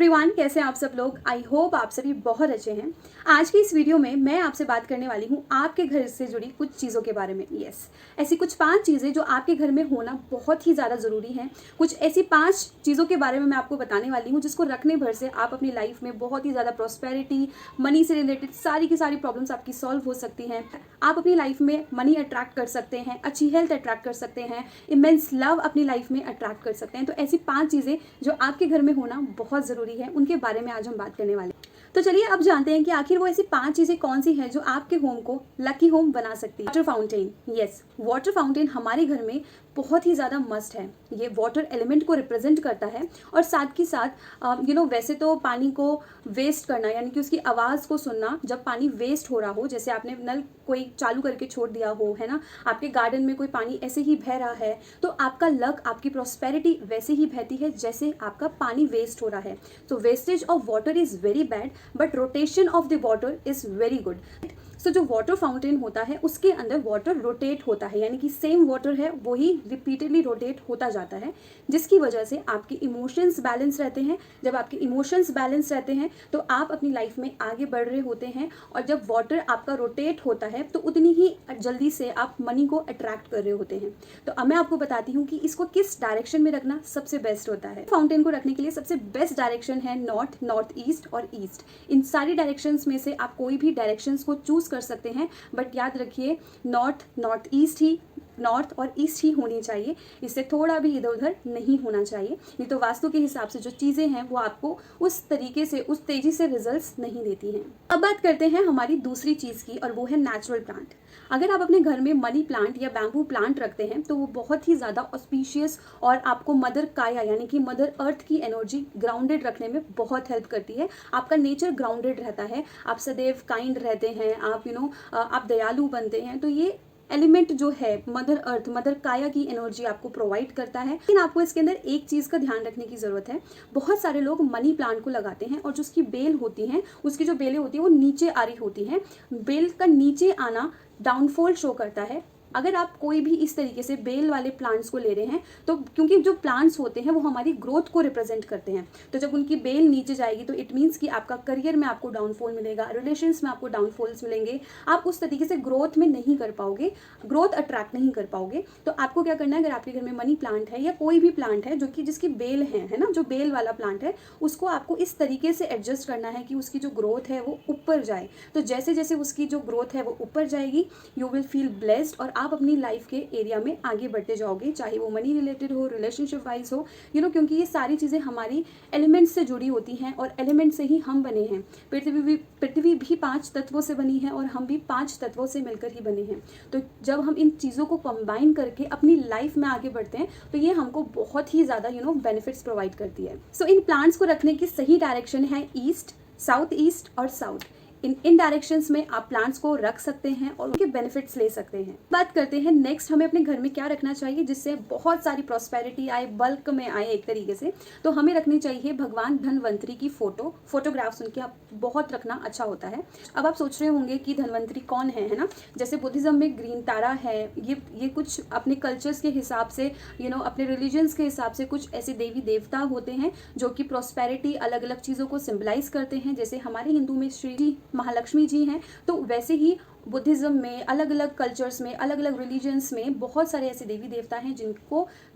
Everyone, कैसे हैं आप सब लोग। आई होप आप सभी बहुत अच्छे हैं। आज की इस वीडियो में मैं आपसे बात करने वाली हूँ आपके घर से जुड़ी कुछ चीज़ों के बारे में। ऐसी कुछ 5 चीज़ें जो आपके घर में होना बहुत ही ज़्यादा ज़रूरी हैं। कुछ ऐसी 5 चीज़ों के बारे में मैं आपको बताने वाली हूँ जिसको रखने भर से आप अपनी लाइफ में बहुत ही ज़्यादा प्रॉस्पेरिटी, मनी से रिलेटेड सारी की सारी प्रॉब्लम्स आपकी सॉल्व हो सकती हैं। आप अपनी लाइफ में मनी अट्रैक्ट कर सकते हैं, अच्छी हेल्थ अट्रैक्ट कर सकते हैं, इमेंस लव अपनी लाइफ में अट्रैक्ट कर सकते हैं। तो ऐसी 5 चीज़ें जो आपके घर में होना बहुत ज़रूरी है, उनके बारे में आज हम बात करने वाले हैं। तो चलिए अब जानते हैं कि आखिर वो ऐसी 5 चीज़ें कौन सी हैं जो आपके होम को लकी होम बना सकती है। Water fountain. Yes, water fountain हमारे घर में बहुत ही ज़्यादा मस्ट है। ये वाटर एलिमेंट को रिप्रेजेंट करता है और साथ ही साथ वैसे तो पानी को वेस्ट करना यानी कि उसकी आवाज़ को सुनना जब पानी वेस्ट हो रहा हो, जैसे आपने नल कोई चालू करके छोड़ दिया हो, है ना, आपके गार्डन में कोई पानी ऐसे ही बह रहा है, तो आपका लक, आपकी प्रॉस्पेरिटी वैसे ही बहती है जैसे आपका पानी वेस्ट हो रहा है। तो wastage of water is very bad but rotation of the water is very good. So जो वाटर फाउंटेन होता है उसके अंदर वाटर रोटेट होता है, यानी कि सेम वाटर है वो ही रिपीटेडली रोटेट होता जाता है, जिसकी वजह से आपके इमोशंस बैलेंस रहते हैं। जब आपके इमोशंस बैलेंस रहते हैं तो आप अपनी लाइफ में आगे बढ़ रहे होते हैं, और जब वाटर आपका रोटेट होता है तो उतनी ही जल्दी से आप मनी को अट्रैक्ट कर रहे होते हैं। तो अब मैं आपको बताती हूँ कि इसको किस डायरेक्शन में रखना सबसे बेस्ट होता है। फाउंटेन को रखने के लिए सबसे बेस्ट डायरेक्शन है नॉर्थ, नॉर्थ ईस्ट और ईस्ट। इन सारी डायरेक्शंस में से आप कोई भी डायरेक्शंस को चूज कर सकते हैं, बट याद रखिए नॉर्थ, नॉर्थ ईस्ट ही, नॉर्थ और ईस्ट ही होनी चाहिए। इससे थोड़ा भी इधर उधर नहीं होना चाहिए, नहीं तो वास्तु के हिसाब से जो चीज़ें हैं वो आपको उस तरीके से, उस तेज़ी से रिजल्ट्स नहीं देती हैं। अब बात करते हैं हमारी दूसरी चीज़ की, और वो है नेचुरल प्लांट। अगर आप अपने घर में मनी प्लांट या बैम्बू प्लांट रखते हैं तो वो बहुत ही ज़्यादा ऑस्पिशियस और आपको मदर काया यानी कि मदर अर्थ की एनर्जी ग्राउंडेड रखने में बहुत हेल्प करती है। आपका नेचर ग्राउंडेड रहता है, आप सदैव काइंड रहते हैं, आप दयालु बनते हैं। तो ये एलिमेंट जो है मदर अर्थ, मदर काया की एनर्जी आपको प्रोवाइड करता है। लेकिन आपको इसके अंदर एक चीज़ का ध्यान रखने की ज़रूरत है। बहुत सारे लोग मनी प्लांट को लगाते हैं और जो उसकी बेल होती हैं, उसकी जो बेलें होती हैं वो नीचे आ रही होती हैं। बेल का नीचे आना डाउनफॉल शो करता है। अगर आप कोई भी इस तरीके से बेल वाले प्लांट्स को ले रहे हैं तो क्योंकि जो प्लांट्स होते हैं वो हमारी ग्रोथ को रिप्रेजेंट करते हैं, तो जब उनकी बेल नीचे जाएगी तो इट मीन्स कि आपका करियर में आपको डाउनफॉल मिलेगा, रिलेशंस में आपको डाउनफॉल्स मिलेंगे, आप उस तरीके से ग्रोथ में नहीं कर पाओगे, ग्रोथ अट्रैक्ट नहीं कर पाओगे। तो आपको क्या करना है, अगर आपके घर में मनी प्लांट है या कोई भी प्लांट है जो कि जिसकी बेल है ना, जो बेल वाला प्लांट है, उसको आपको इस तरीके से एडजस्ट करना है कि उसकी जो ग्रोथ है वो ऊपर जाए। तो जैसे जैसे उसकी जो ग्रोथ है वो ऊपर जाएगी, यू विल फील ब्लेस्ड और आप अपनी लाइफ के एरिया में आगे बढ़ते जाओगे, चाहे वो मनी रिलेटेड हो, रिलेशनशिप वाइज हो, क्योंकि ये सारी चीज़ें हमारी एलिमेंट्स से जुड़ी होती हैं और एलिमेंट से ही हम बने हैं। पृथ्वी भी 5 तत्वों से बनी है और हम भी 5 तत्वों से मिलकर ही बने हैं। तो जब हम इन चीज़ों को कंबाइन करके अपनी लाइफ में आगे बढ़ते हैं तो ये हमको बहुत ही ज़्यादा बेनिफिट्स प्रोवाइड करती है। सो इन प्लांट्स को रखने की सही डायरेक्शन है ईस्ट, साउथ ईस्ट और साउथ। इन डायरेक्शंस में आप प्लांट्स को रख सकते हैं और उनके बेनिफिट्स ले सकते हैं। बात करते हैं नेक्स्ट, हमें अपने घर में क्या रखना चाहिए जिससे बहुत सारी प्रॉस्पेरिटी आए, बल्क में आए एक तरीके से। तो हमें रखनी चाहिए भगवान धनवंतरी की फोटोग्राफ्स, उनके आप बहुत रखना अच्छा होता है। अब आप सोच रहे होंगे कि धनवंतरी कौन है ना। जैसे बुद्धिज्म में ग्रीन तारा है, ये कुछ अपने कल्चर्स के हिसाब से, अपने रिलीजन्स के हिसाब से कुछ ऐसे देवी देवता होते हैं जो कि प्रॉस्पेरिटी, अलग अलग चीज़ों को सिम्बलाइज करते हैं। जैसे हमारे हिंदू में श्री महालक्ष्मी जी हैं, तो वैसे ही बुद्धिज़्म में, अलग अलग कल्चर्स में, अलग अलग रिलीजन्स में बहुत सारे ऐसे देवी देवता हैं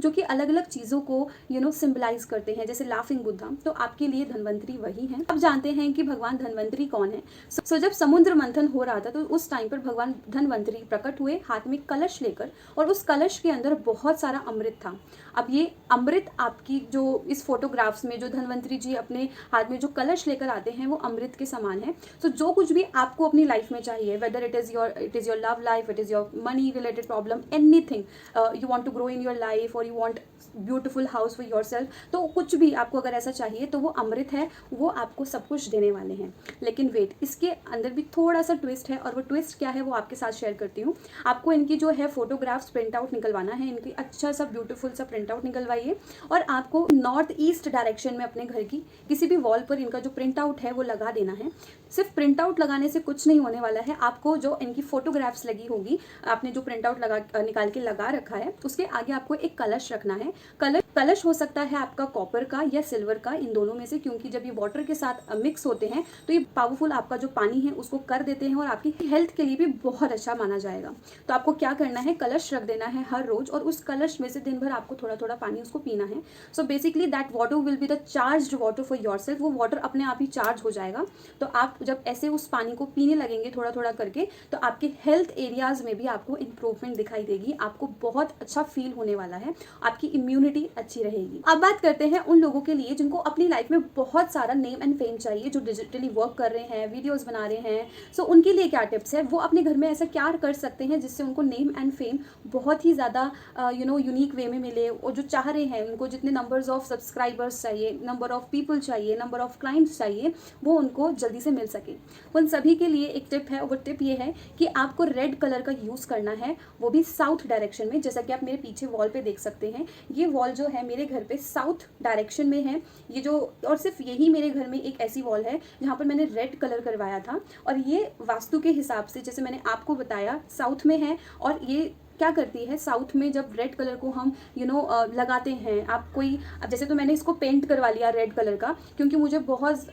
जो कि अलग अलग चीज़ों को सिम्बलाइज करते हैं, जैसे लाफिंग बुद्धा। तो आपके लिए धनवंतरी वही हैं। अब जानते हैं कि भगवान धनवंतरी कौन है। सो जब समुद्र मंथन हो रहा था तो उस टाइम पर भगवान धनवंतरी प्रकट हुए हाथ में कलश लेकर, और उस कलश के अंदर बहुत सारा अमृत था। अब ये अमृत आपकी जो इस फोटोग्राफ्स में जो धनवंतरी जी अपने हाथ में जो कलश लेकर आते हैं वो अमृत के समान है। तो जो कुछ भी आपको अपनी लाइफ में चाहिए, whether it is your love life, it is your money related problem, anything you want to grow in your life और you want beautiful house for yourself, तो कुछ भी आपको अगर ऐसा चाहिए तो वो अमृत है, वो आपको सब कुछ देने वाले हैं। लेकिन वेट, इसके अंदर भी थोड़ा सा ट्विस्ट है, और वो ट्विस्ट क्या है वो आपके साथ शेयर करती हूँ। आपको इनकी जो है फोटोग्राफ्स प्रिंट आउट निकलवाना है, इनकी अच्छा सा ब्यूटीफुल सा प्रिंट आउट निकलवाइए, और आपको नॉर्थ ईस्ट डायरेक्शन में अपने घर की किसी भी वॉल पर इनका जो प्रिंट आउट है वो लगा देना है। सिर्फ प्रिंट आउट लगाने से कुछ नहीं होने वाला है, आपको जो जो इनकी फोटोग्राफ्स लगी होगी, आपने जो प्रिंट आउट निकाल के लगा रखा है, उसके आगे आपको एक कलश रखना है। कलश हो सकता है आपका कॉपर का या सिल्वर का, इन दोनों में से, क्योंकि जब ये वाटर के साथ मिक्स होते हैं तो ये पावरफुल आपका जो पानी है उसको कर देते हैं और आपकी हेल्थ के लिए भी बहुत अच्छा माना जाएगा। तो आपको क्या करना है, कलश रख देना है हर रोज और उस कलश में से दिन भर आपको थोड़ा थोड़ा पानी उसको पीना है। So basically that water will be the charged water for yourself. वो वाटर अपने आप ही चार्ज हो जाएगा। तो आप जब ऐसे उस पानी को पीने लगेंगे थोड़ा थोड़ा करके, तो आपके हेल्थ एरियाज में भी आपको इंप्रूवमेंट दिखाई देगी। आपको बहुत अच्छा फील होने वाला है, आपकी इम्यूनिटी अच्छी रहेगी। अब बात करते हैं उन लोगों के लिए जिनको अपनी लाइफ में बहुत सारा नेम एंड फेम चाहिए, जो डिजिटली वर्क कर रहे हैं, वीडियोस बना रहे हैं। सो उनके लिए क्या टिप्स है, वो अपने घर में ऐसा क्या कर सकते हैं जिससे उनको नेम एंड फेम बहुत ही ज़्यादा यूनिक वे में मिले, और जो चाह रहे हैं उनको जितने नंबर्स ऑफ सब्सक्राइबर्स चाहिए, नंबर ऑफ पीपल चाहिए, नंबर ऑफ क्लाइंट्स चाहिए, वो उनको जल्दी से मिल सके। उन सभी के लिए एक टिप है, वो टिप ये है कि आपको रेड कलर का यूज़ करना है, वो भी साउथ डायरेक्शन में। जैसा कि आप मेरे पीछे वॉल पे देख सकते हैं, ये वॉल जो है मेरे घर पे साउथ डायरेक्शन में है। ये जो, और सिर्फ यही मेरे घर में एक ऐसी वॉल है जहाँ पर मैंने रेड कलर करवाया था, और ये वास्तु के हिसाब से, जैसे मैंने आपको बताया, साउथ में है। और ये क्या करती है, साउथ में जब रेड कलर को हम लगाते हैं, आप कोई, अब जैसे तो मैंने इसको पेंट करवा लिया रेड कलर का, क्योंकि मुझे बहुत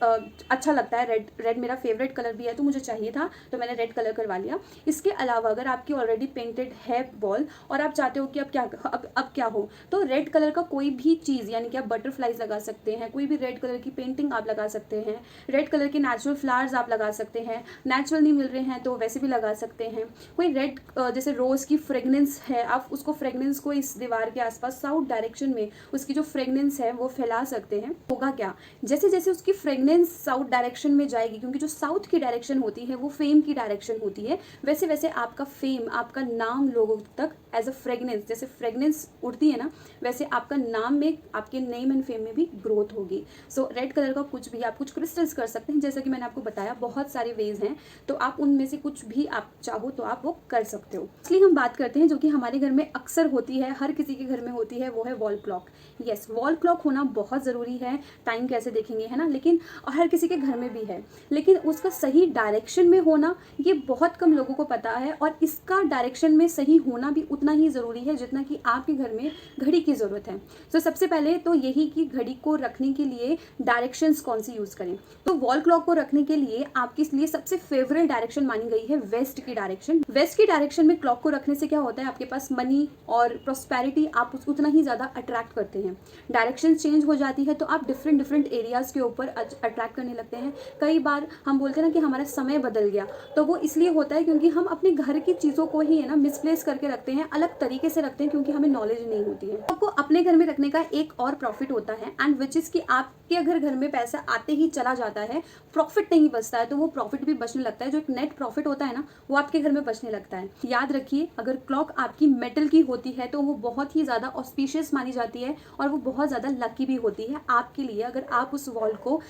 अच्छा लगता है, रेड मेरा फेवरेट कलर भी है, तो मुझे चाहिए था, तो मैंने रेड कलर करवा लिया। इसके अलावा अगर आपकी ऑलरेडी पेंटेड है वॉल और आप चाहते हो कि अब क्या हो, तो रेड कलर का कोई भी चीज़, यानी कि आप बटरफ्लाइज लगा सकते हैं, कोई भी रेड कलर की पेंटिंग आप लगा सकते हैं, रेड कलर के नेचुरल फ्लावर्स आप लगा सकते हैं, नेचुरल नहीं मिल रहे हैं तो वैसे भी लगा सकते हैं। कोई रेड जैसे रोज़ की फ्रेगनेंस है, आप उसको फ्रेगनेंस को इस दीवार के आसपास साउथ डायरेक्शन में उसकी जो फ्रेगनेंस है वो फैला सकते हैं। होगा क्या, जैसे जैसे उसकी फ्रेगनेंस साउथ डायरेक्शन में जाएगी, क्योंकि जो साउथ की डायरेक्शन होती है वो फेम की डायरेक्शन होती है, वैसे वैसे आपका फेम, आपका नाम लोगों तक एज अ फ्रेगनेंस, जैसे फ्रेगनेंस उड़ती है ना, वैसे आपका नाम में, आपके नेम एंड फेम में भी ग्रोथ होगी। सो रेड कलर का कुछ भी, आप कुछ क्रिस्टल्स कर सकते हैं, जैसा कि मैंने आपको बताया बहुत सारे वेज हैं, तो आप उनमें से कुछ भी आप चाहो तो आप वो कर सकते हो। इसलिए हम बात करते हैं जो कि हमारे घर में अक्सर होती है, हर किसी के घर में होती है, वो है wall clock. Yes, wall clock होना बहुत ज़रूरी है। टाइम कैसे देखेंगे, है ना, लेकिन हर किसी के घर में भी है, लेकिन उसका सही डायरेक्शन में होना ये बहुत कम लोगों को पता है, और इसका डायरेक्शन में सही होना भी उतना ही ज़रूरी है जितना कि आपके घर में घड़ी की ज़रूरत है। तो सबसे पहले तो यही कि घड़ी को रखने के लिए डायरेक्शंस कौन सी यूज़ करें। तो वॉल क्लॉक को रखने के लिए आपके लिए सबसे फेवरेट डायरेक्शन मानी गई है वेस्ट की डायरेक्शन। वेस्ट की डायरेक्शन में क्लॉक को रखने से क्या होता है, आपके पास मनी और प्रॉस्पेरिटी आप उतना ही ज़्यादा अट्रैक्ट करते हैं। डायरेक्शन चेंज हो जाती है तो आप डिफरेंट एरियाज़ के ऊपर अट्रैक्ट करने लगते हैं। कई बार हम बोलते हैं ना कि हमारा समय बदल गया, तो वो इसलिए होता है क्योंकि हम अपने घर की चीज़ों को ही, है ना, मिसप्लेस करके रखते हैं, अलग तरीके से रखते हैं, क्योंकि हमें नॉलेज नहीं होती है। आपको अपने घर में रखने का एक और प्रॉफिट होता है, एंड विच इज़ कि आपके अगर घर में पैसा आते ही चला जाता है, प्रॉफिट नहीं बचता है, तो वो प्रॉफिट भी बचने लगता है। जो एक नेट प्रॉफिट होता है ना, वो आपके घर में बचने लगता है। याद रखिए, अगर क्लॉक आपकी मेटल की होती है तो वो बहुत ही ज़्यादा ऑस्पिशियस मानी जाती है, और वो बहुत ज़्यादा लकी भी होती है आपके लिए, अगर आप उस वॉल को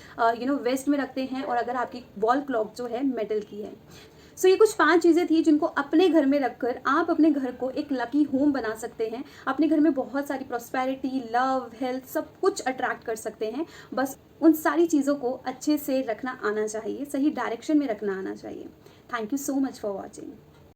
वेस्ट में रखते हैं, और अगर आपकी वॉल क्लॉक जो है मेटल की है। सो ये कुछ 5 चीज़ें थी जिनको अपने घर में रखकर आप अपने घर को एक लकी होम बना सकते हैं। अपने घर में बहुत सारी प्रॉस्पेरिटी, लव, हेल्थ, सब कुछ अट्रैक्ट कर सकते हैं। बस उन सारी चीज़ों को अच्छे से रखना आना चाहिए, सही डायरेक्शन में रखना आना चाहिए। Thank you so much for watching.